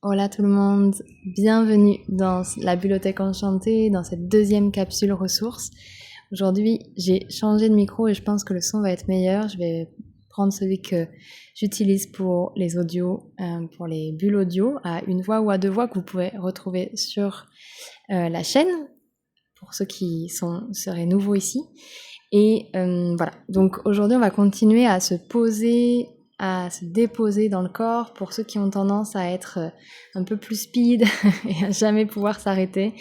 Hola tout le monde, bienvenue dans la Bibliothèque Enchantée, dans cette deuxième capsule ressources. Aujourd'hui, j'ai changé de micro et je pense que le son va être meilleur. Je vais prendre celui que j'utilise pour les audios, pour les bulles audio, à une voix ou à deux voix que vous pouvez retrouver sur la chaîne, pour ceux qui seraient nouveaux ici. Et voilà, donc aujourd'hui on va continuer à se poser, à se déposer dans le corps pour ceux qui ont tendance à être un peu plus speed et à jamais pouvoir s'arrêter,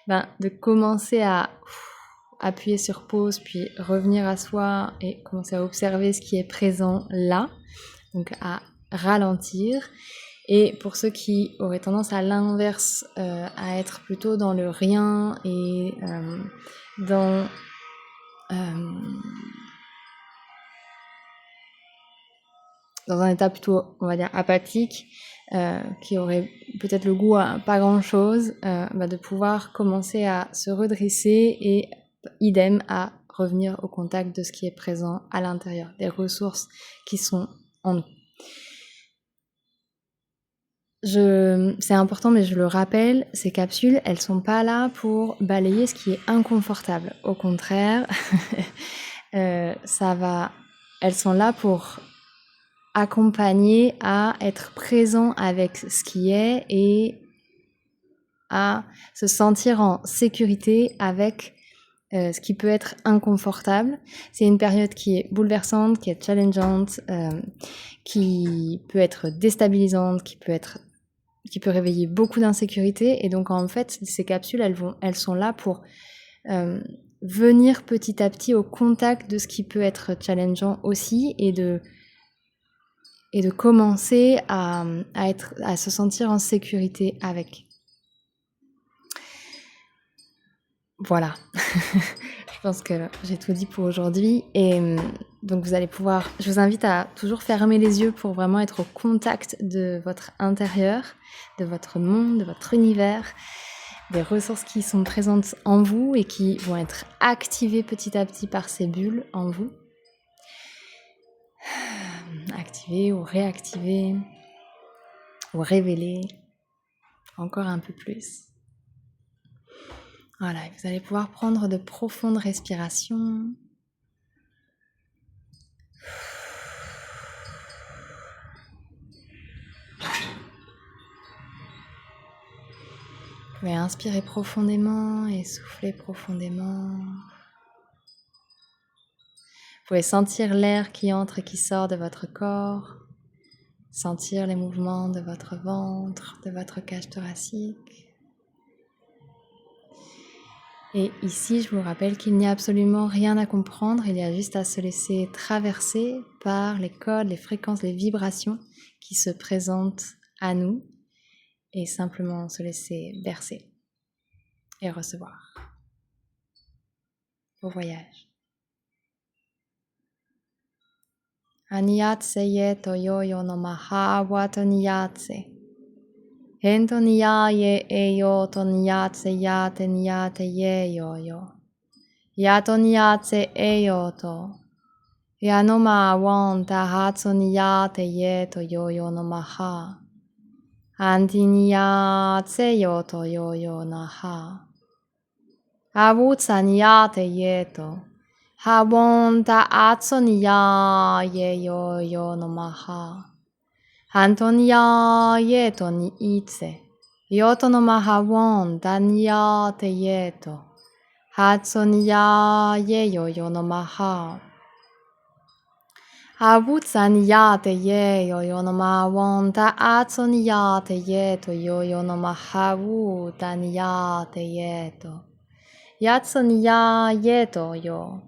de commencer à appuyer sur pause puis revenir à soi et commencer à observer ce qui est présent là, donc à ralentir. Et pour ceux qui auraient tendance à l'inverse, à être plutôt dans le rien et dans un état plutôt, on va dire, apathique, qui aurait peut-être le goût à pas grand-chose, de pouvoir commencer à se redresser et idem à revenir au contact de ce qui est présent à l'intérieur, des ressources qui sont en nous. C'est important, mais je le rappelle, ces capsules, elles sont pas là pour balayer ce qui est inconfortable. Au contraire, elles sont là pour accompagner à être présent avec ce qui est et à se sentir en sécurité avec ce qui peut être inconfortable. C'est une période qui est bouleversante, qui est challengeante, qui peut être déstabilisante, qui peut réveiller beaucoup d'insécurité. Et donc en fait, ces capsules, elles sont là pour venir petit à petit au contact de ce qui peut être challengeant aussi et de commencer à se sentir en sécurité avec. Voilà, je pense que j'ai tout dit pour aujourd'hui et donc je vous invite à toujours fermer les yeux pour vraiment être au contact de votre intérieur, de votre monde, de votre univers, des ressources qui sont présentes en vous et qui vont être activées petit à petit par ces bulles en vous. Activées ou réactivées ou révélées encore un peu plus. Voilà, vous allez pouvoir prendre de profondes respirations. Vous pouvez inspirer profondément et souffler profondément. Vous pouvez sentir l'air qui entre et qui sort de votre corps, sentir les mouvements de votre ventre, de votre cage thoracique. Et ici, je vous rappelle qu'il n'y a absolument rien à comprendre, il y a juste à se laisser traverser par les codes, les fréquences, les vibrations qui se présentent à nous et simplement se laisser bercer et recevoir. Au voyage. Anyatse yeto yoyo no maha wato nyatse. Hento nyaye eyo to nyatse yate nyate ye yoyo. Yato nyatse eyo to. Yanoma wanta hatso nyate yeto yoyo no maha. Anti nyatse yoto yoyo naha. Awutsa nyate yeto. Hawonta atsonya ye yo no maha. Antonya yeto ni itse. Yoto no maha won danya te yeto. Hatsonya ye yo no maha. Awutsa te ye yo no maha won ta atsonya te yeto yo no maha wu danya te yeto. Yatsonya yeto yo.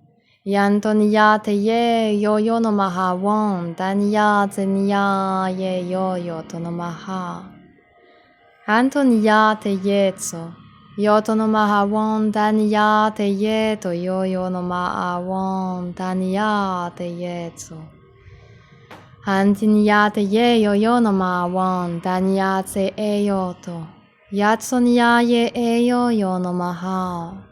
Yantonya te ye yo no maha won danya te nya ye yo to no maha. Antonya te yetso. Yoto no maha won danya te ye to yo no maha won danya te yetso. Antinya te ye yo no maha won danya te yo to. Yatsonya ye yo no maha.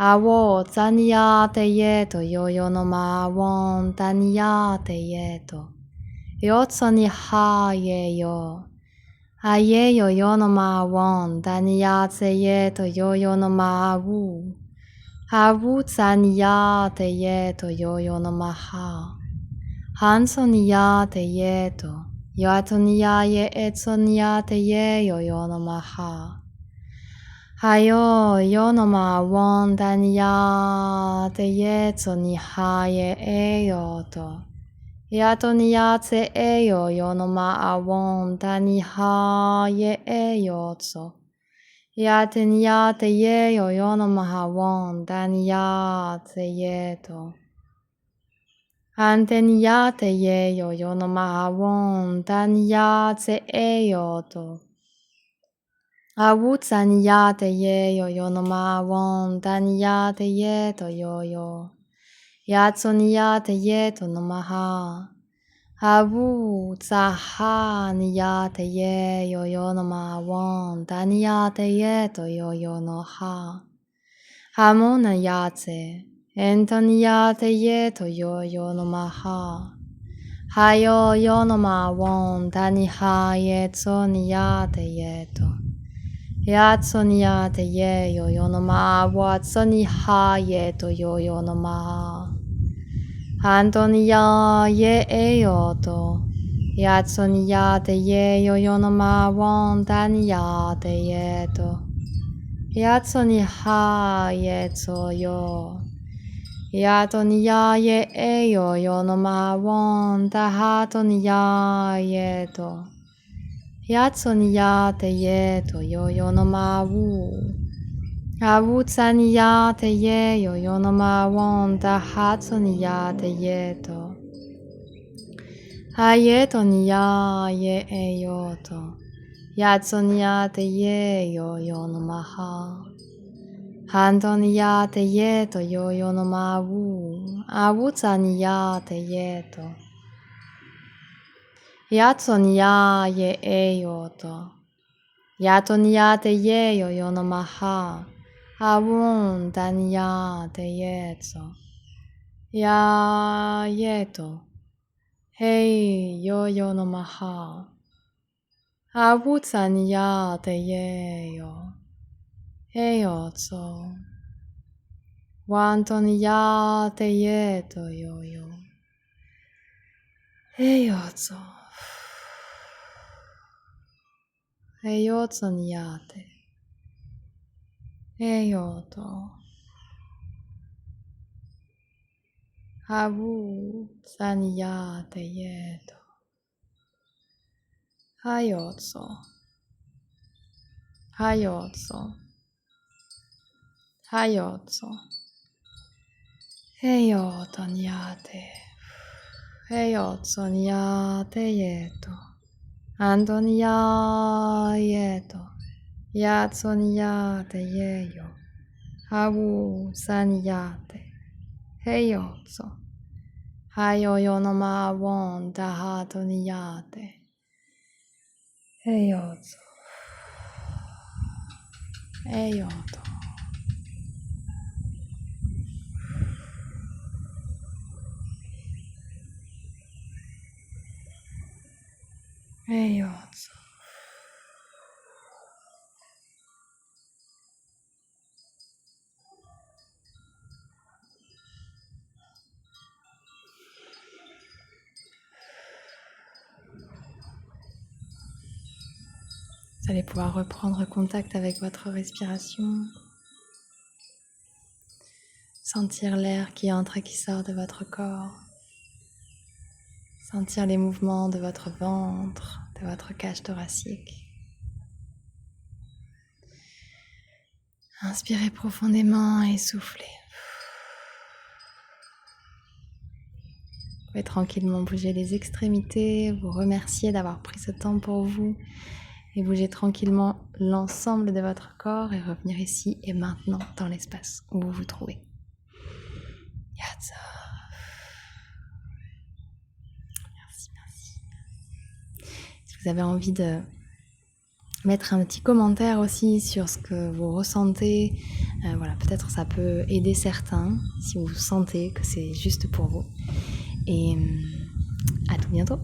Awo tanya te yeto yo no ma won tanya te yeto. Yotsoni ha ye yo. Aye yo yo no ma won, daniya tse ye to yo no ma wu. Hawu tsaniya te ye to yo no ma ha. Hansoniya te ye to. Yoatoniya ye etsoniya te ye yo no ma ha. Hayo yo no ma won daniya te ye tsoni ha ye yo to. Yatoniya tse yo no ma awon dani ha ye yo tso. Yateniya te ye yo no ma awon dani ya te ye to. Anteniya te ye yo no ma awon dani ya te yo to. Awutsaniya te ye yo no ma awon dani ya te ye to yo. Yatsoniya te ye to no ma ha. Hawu tsaha niya te ye yo no ma won daniya te ye to yo no ha. Hamona ya te entoniya te ye to yo no ma ha. Hayo yo no ma won dani ha ye tsoniya te ye to. Yatsoniya te ye yo no ma watsoni ha ye to yo no ma ha. Antoniya ye yo to. Yatsoniya te ye yo no ma won daniya te ye to. Yatsoni ha ye to yo. Yatoniya ye yo no ma won dahatoniya ye to. Yatsoniya te ye to yo no ma wu. Awutsaniya te ye yo no ma won dahatsoniya te ye to. Hayetoniya ye yo to. Yatsoniya te ye yo no ma ha. Hantoniya te ye to yo no ma wu. Awutsaniya te ye to. Yatsoniya ye yo to. Yatoniya te ye yo no ma ha. Awun daniya te ye to. Ya ye to. Hei yo no ma ha. Awutsaniya te ye yo. Hei yo to. Wantoniya te ye to yo. Hei yo to. Hei yo tsoniya te. Hei yo to. Hawu tsaniya te ye to. Hayotso. Hayotso. Hayotso. Heyoto nyate. Heyotso nyate yeto. Antonia yeto. Yatso nyate yeyo. Hawu sanyate. Heyotso. Hayoyo no ma won dahato nyate. Heyotso. Heyoto. Heyotso. Vous allez pouvoir reprendre contact avec votre respiration. Sentir l'air qui entre et qui sort de votre corps. Sentir les mouvements de votre ventre, de votre cage thoracique. Inspirez profondément et soufflez. Vous pouvez tranquillement bouger les extrémités, vous remercier d'avoir pris ce temps pour vous et bouger tranquillement l'ensemble de votre corps et revenir ici et maintenant dans l'espace où vous vous trouvez. Yatsa. Merci. Si vous avez envie de mettre un petit commentaire aussi sur ce que vous ressentez, voilà, peut-être ça peut aider certains si vous sentez que c'est juste pour vous. Et à tout bientôt.